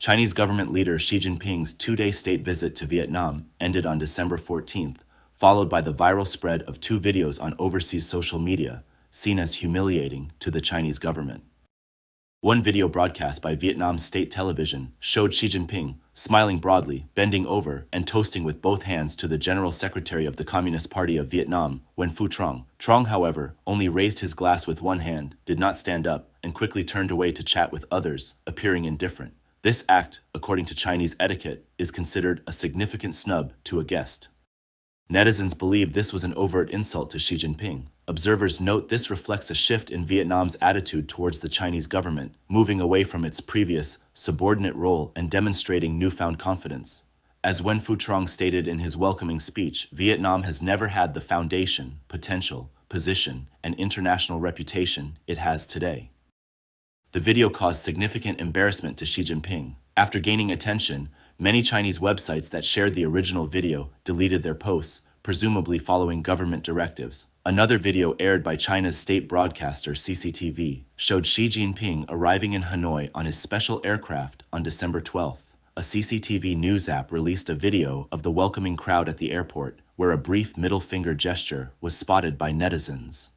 Chinese government leader Xi Jinping's two-day state visit to Vietnam ended on December 14th, followed by the viral spread of two videos on overseas social media, seen as humiliating to the Chinese government. One video broadcast by Vietnam's state television showed Xi Jinping smiling broadly, bending over, and toasting with both hands to the General Secretary of the Communist Party of Vietnam, Nguyen Phu Trong. Trong, however, only raised his glass with one hand, did not stand up, and quickly turned away to chat with others, appearing indifferent. This act, according to Chinese etiquette, is considered a significant snub to a guest. Netizens believe this was an overt insult to Xi Jinping. Observers note this reflects a shift in Vietnam's attitude towards the Chinese government, moving away from its previous subordinate role and demonstrating newfound confidence. As Nguyen Phu Trong stated in his welcoming speech, Vietnam has never had the foundation, potential, position, and international reputation it has today. The video caused significant embarrassment to Xi Jinping. After gaining attention, many Chinese websites that shared the original video deleted their posts, presumably following government directives. Another video aired by China's state broadcaster CCTV showed Xi Jinping arriving in Hanoi on his special aircraft on December 12th. A CCTV news app released a video of the welcoming crowd at the airport, where a brief middle finger gesture was spotted by netizens.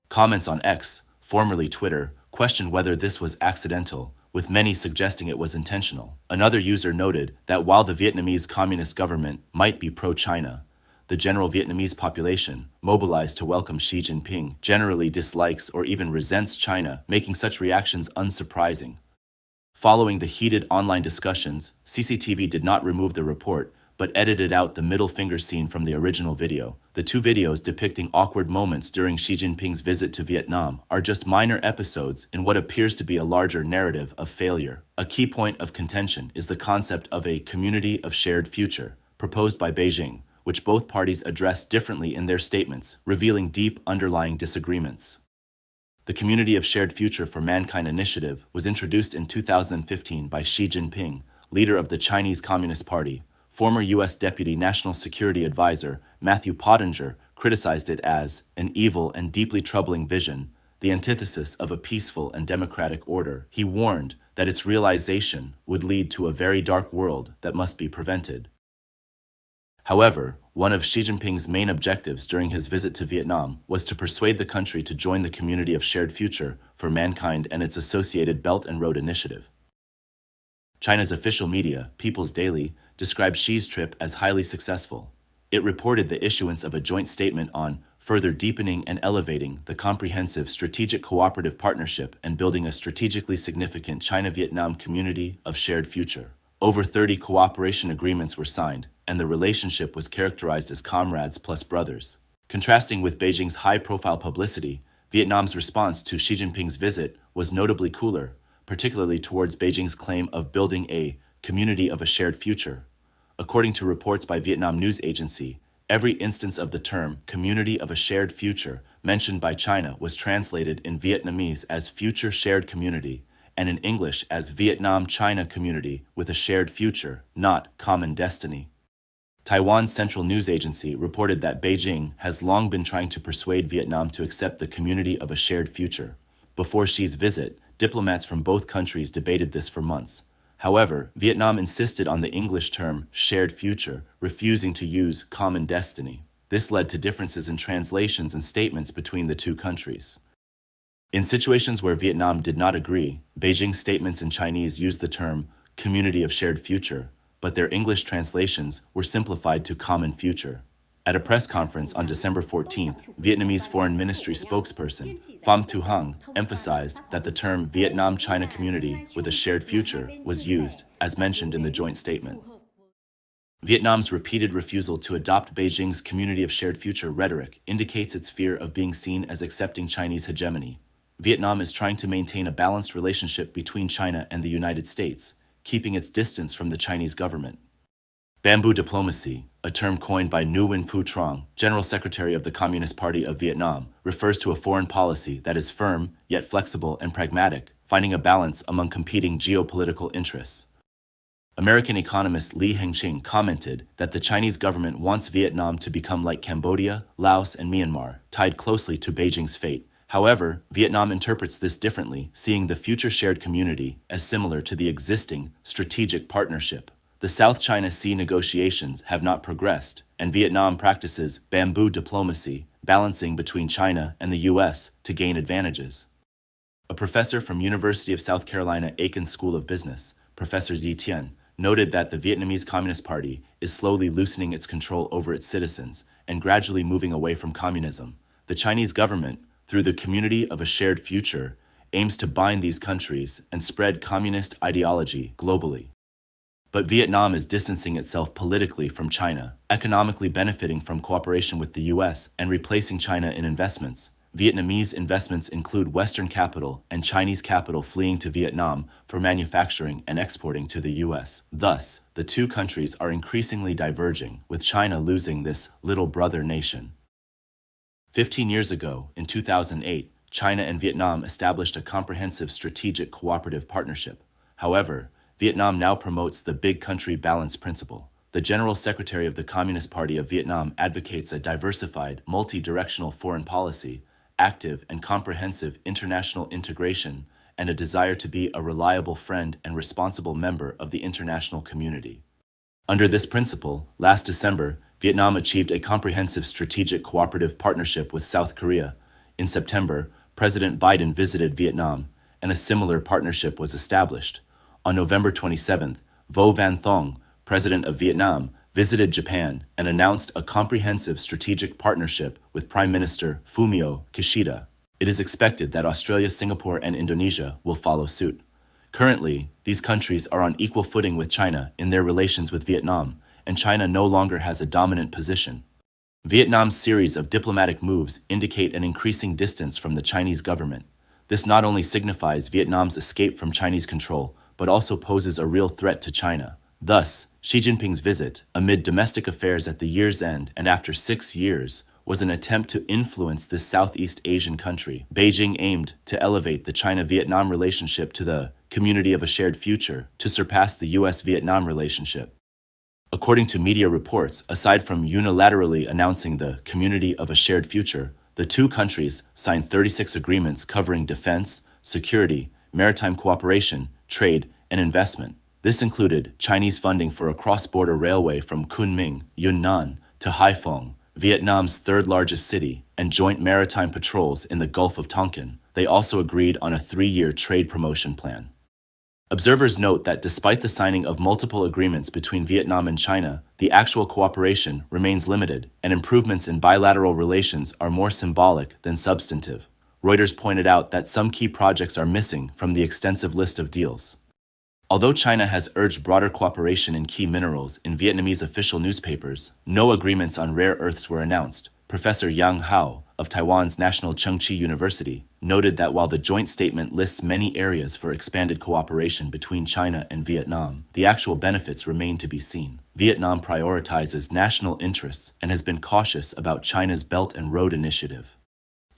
Comments on X, formerly Twitter, questioned whether this was accidental, with many suggesting it was intentional. Another user noted that while the Vietnamese Communist government might be pro-China, the general Vietnamese population, mobilized to welcome Xi Jinping, generally dislikes or even resents China, making such reactions unsurprising. Following the heated online discussions, CCTV did not remove the report, but edited out the middle finger scene from the original video. The two videos depicting awkward moments during Xi Jinping's visit to Vietnam are just minor episodes in what appears to be a larger narrative of failure. A key point of contention is the concept of a community of shared future, proposed by Beijing, which both parties address differently in their statements, revealing deep underlying disagreements. The Community of Shared Future for Mankind initiative was introduced in 2015 by Xi Jinping, leader of the Chinese Communist Party. Former U.S. Deputy National Security Advisor Matthew Pottinger criticized it as an evil and deeply troubling vision, the antithesis of a peaceful and democratic order. He warned that its realization would lead to a very dark world that must be prevented. However, one of Xi Jinping's main objectives during his visit to Vietnam was to persuade the country to join the Community of Shared Future for Mankind and its associated Belt and Road Initiative. China's official media, People's Daily, described Xi's trip as highly successful. It reported the issuance of a joint statement on further deepening and elevating the comprehensive strategic cooperative partnership and building a strategically significant China-Vietnam community of shared future. Over 30 cooperation agreements were signed, and the relationship was characterized as comrades plus brothers. Contrasting with Beijing's high-profile publicity, Vietnam's response to Xi Jinping's visit was notably cooler, particularly towards Beijing's claim of building a community of a shared future. According to reports by Vietnam News Agency, every instance of the term community of a shared future mentioned by China was translated in Vietnamese as future shared community and in English as Vietnam-China community with a shared future, not common destiny. Taiwan's Central News Agency reported that Beijing has long been trying to persuade Vietnam to accept the community of a shared future. Before Xi's visit, diplomats from both countries debated this for months. However, Vietnam insisted on the English term shared future, refusing to use common destiny. This led to differences in translations and statements between the two countries. In situations where Vietnam did not agree, Beijing's statements in Chinese used the term community of shared future, but their English translations were simplified to common future. At a press conference on December 14th, Vietnamese Foreign Ministry spokesperson Pham Thu Hung emphasized that the term Vietnam-China community with a shared future was used, as mentioned in the joint statement. Vietnam's repeated refusal to adopt Beijing's community of shared future rhetoric indicates its fear of being seen as accepting Chinese hegemony. Vietnam is trying to maintain a balanced relationship between China and the United States, keeping its distance from the Chinese government. Bamboo diplomacy, a term coined by Nguyen Phu Trong, General Secretary of the Communist Party of Vietnam, refers to a foreign policy that is firm, yet flexible and pragmatic, finding a balance among competing geopolitical interests. American economist Li Hengqing commented that the Chinese government wants Vietnam to become like Cambodia, Laos, and Myanmar, tied closely to Beijing's fate. However, Vietnam interprets this differently, seeing the future shared community as similar to the existing strategic partnership. The South China Sea negotiations have not progressed, and Vietnam practices bamboo diplomacy, balancing between China and the U.S. to gain advantages. A professor from University of South Carolina Aiken School of Business, Professor Xi Tian, noted that the Vietnamese Communist Party is slowly loosening its control over its citizens and gradually moving away from communism. The Chinese government, through the Community of a Shared Future, aims to bind these countries and spread communist ideology globally. But Vietnam is distancing itself politically from China, economically benefiting from cooperation with the US and replacing China in investments. Vietnamese investments include Western capital and Chinese capital fleeing to Vietnam for manufacturing and exporting to the US. Thus, the two countries are increasingly diverging, with China losing this little brother nation. 15 years ago, in 2008, China and Vietnam established a comprehensive strategic cooperative partnership. However, Vietnam now promotes the big country balance principle. The General Secretary of the Communist Party of Vietnam advocates a diversified, multi-directional foreign policy, active and comprehensive international integration, and a desire to be a reliable friend and responsible member of the international community. Under this principle, last December, Vietnam achieved a comprehensive strategic cooperative partnership with South Korea. In September, President Biden visited Vietnam, and a similar partnership was established. On November 27th, Vo Van Thong, President of Vietnam, visited Japan and announced a comprehensive strategic partnership with Prime Minister Fumio Kishida. It is expected that Australia, Singapore, and Indonesia will follow suit. Currently, these countries are on equal footing with China in their relations with Vietnam, and China no longer has a dominant position. Vietnam's series of diplomatic moves indicate an increasing distance from the Chinese government. This not only signifies Vietnam's escape from Chinese control, but also poses a real threat to China. Thus, Xi Jinping's visit, amid domestic affairs at the year's end and after 6 years, was an attempt to influence this Southeast Asian country. Beijing aimed to elevate the China-Vietnam relationship to the community of a shared future to surpass the US-Vietnam relationship. According to media reports, aside from unilaterally announcing the community of a shared future, the two countries signed 36 agreements covering defense, security, maritime cooperation, trade, and investment. This included Chinese funding for a cross-border railway from Kunming, Yunnan, to Haiphong, Vietnam's third-largest city, and joint maritime patrols in the Gulf of Tonkin. They also agreed on a 3-year trade promotion plan. Observers note that despite the signing of multiple agreements between Vietnam and China, the actual cooperation remains limited, and improvements in bilateral relations are more symbolic than substantive. Reuters pointed out that some key projects are missing from the extensive list of deals. Although China has urged broader cooperation in key minerals in Vietnamese official newspapers, no agreements on rare earths were announced. Professor Yang Hao of Taiwan's National Cheng Chi University noted that while the joint statement lists many areas for expanded cooperation between China and Vietnam, the actual benefits remain to be seen. Vietnam prioritizes national interests and has been cautious about China's Belt and Road Initiative.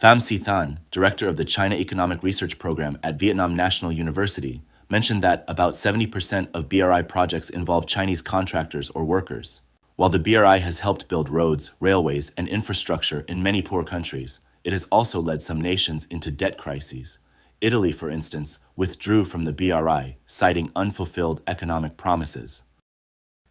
Pham Si Than, director of the China Economic Research Program at Vietnam National University, mentioned that about 70% of BRI projects involve Chinese contractors or workers. While the BRI has helped build roads, railways, and infrastructure in many poor countries, it has also led some nations into debt crises. Italy, for instance, withdrew from the BRI, citing unfulfilled economic promises.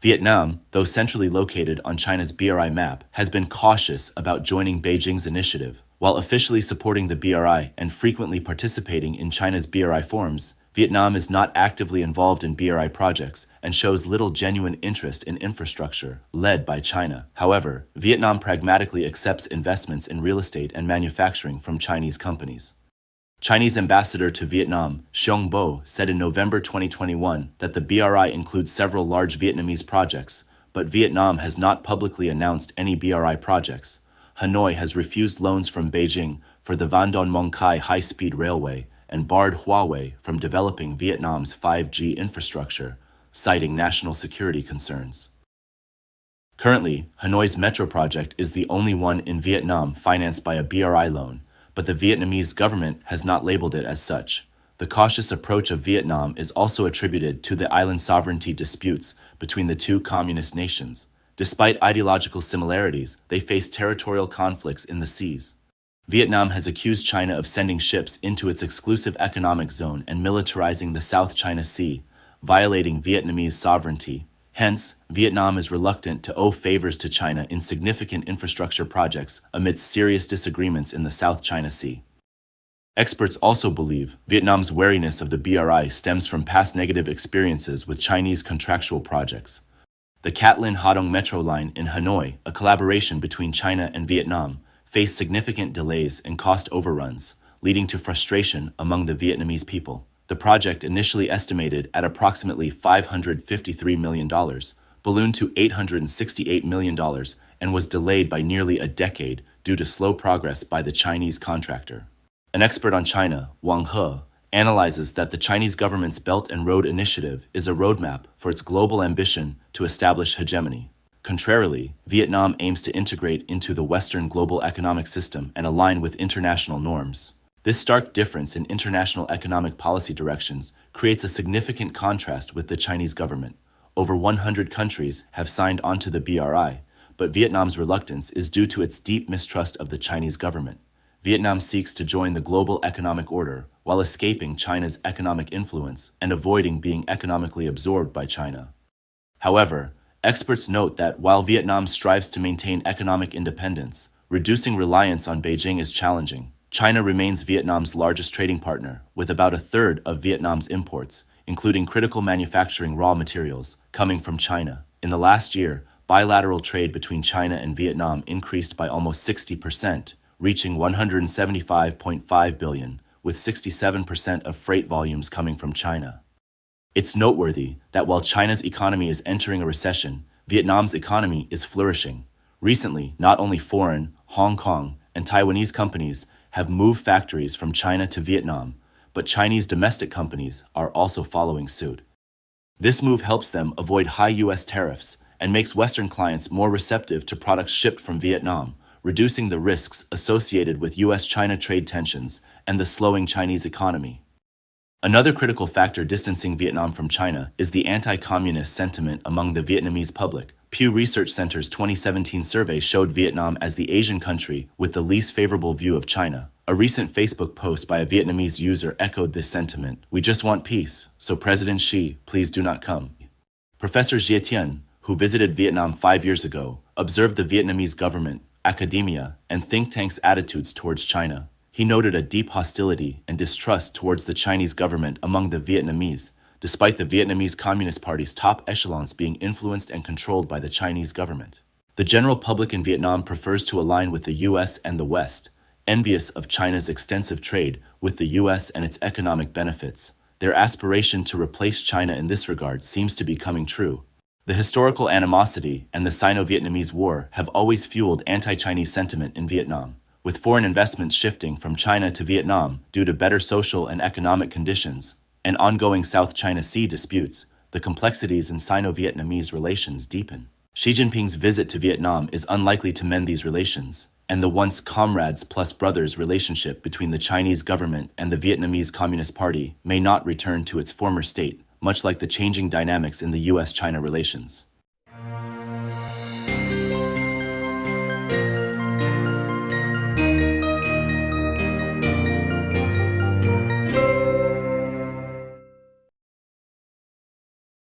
Vietnam, though centrally located on China's BRI map, has been cautious about joining Beijing's initiative. While officially supporting the BRI and frequently participating in China's BRI forums, Vietnam is not actively involved in BRI projects and shows little genuine interest in infrastructure led by China. However, Vietnam pragmatically accepts investments in real estate and manufacturing from Chinese companies. Chinese ambassador to Vietnam, Xiong Bo, said in November 2021 that the BRI includes several large Vietnamese projects, but Vietnam has not publicly announced any BRI projects. Hanoi has refused loans from Beijing for the Van Don Mong Khai high-speed railway and barred Huawei from developing Vietnam's 5G infrastructure, citing national security concerns. Currently, Hanoi's metro project is the only one in Vietnam financed by a BRI loan, but the Vietnamese government has not labeled it as such. The cautious approach of Vietnam is also attributed to the island sovereignty disputes between the two communist nations. Despite ideological similarities, they face territorial conflicts in the seas. Vietnam has accused China of sending ships into its exclusive economic zone and militarizing the South China Sea, violating Vietnamese sovereignty. Hence, Vietnam is reluctant to owe favors to China in significant infrastructure projects amidst serious disagreements in the South China Sea. Experts also believe Vietnam's wariness of the BRI stems from past negative experiences with Chinese contractual projects. The Cat Linh Ha Dong Metro line in Hanoi, a collaboration between China and Vietnam, faced significant delays and cost overruns, leading to frustration among the Vietnamese people. The project, initially estimated at approximately $553 million, ballooned to $868 million and was delayed by nearly a decade due to slow progress by the Chinese contractor. An expert on China, Wang He, analyzes that the Chinese government's Belt and Road Initiative is a roadmap for its global ambition to establish hegemony. Contrarily, Vietnam aims to integrate into the Western global economic system and align with international norms. This stark difference in international economic policy directions creates a significant contrast with the Chinese government. Over 100 countries have signed onto the BRI, but Vietnam's reluctance is due to its deep mistrust of the Chinese government. Vietnam seeks to join the global economic order while escaping China's economic influence and avoiding being economically absorbed by China. However, experts note that while Vietnam strives to maintain economic independence, reducing reliance on Beijing is challenging. China remains Vietnam's largest trading partner, with about a third of Vietnam's imports, including critical manufacturing raw materials, coming from China. In the last year, bilateral trade between China and Vietnam increased by almost 60%, reaching $175.5 billion, with 67% of freight volumes coming from China. It's noteworthy that while China's economy is entering a recession, Vietnam's economy is flourishing. Recently, not only foreign, Hong Kong, and Taiwanese companies have moved factories from China to Vietnam, but Chinese domestic companies are also following suit. This move helps them avoid high U.S. tariffs and makes Western clients more receptive to products shipped from Vietnam, reducing the risks associated with U.S.-China trade tensions and the slowing Chinese economy. Another critical factor distancing Vietnam from China is the anti-communist sentiment among the Vietnamese public. Pew Research Center's 2017 survey showed Vietnam as the Asian country with the least favorable view of China. A recent Facebook post by a Vietnamese user echoed this sentiment. "We just want peace, so President Xi, please do not come." Professor Xie Tian, who visited Vietnam 5 years ago, observed the Vietnamese government, academia, and think tanks' attitudes towards China. He noted a deep hostility and distrust towards the Chinese government among the Vietnamese, despite the Vietnamese Communist Party's top echelons being influenced and controlled by the Chinese government. The general public in Vietnam prefers to align with the U.S. and the West, envious of China's extensive trade with the U.S. and its economic benefits. Their aspiration to replace China in this regard seems to be coming true. The historical animosity and the Sino-Vietnamese War have always fueled anti-Chinese sentiment in Vietnam. With foreign investments shifting from China to Vietnam due to better social and economic conditions, and ongoing South China Sea disputes, the complexities in Sino-Vietnamese relations deepen. Xi Jinping's visit to Vietnam is unlikely to mend these relations, and the once comrades plus brothers relationship between the Chinese government and the Vietnamese Communist Party may not return to its former state, much like the changing dynamics in the U.S.-China relations.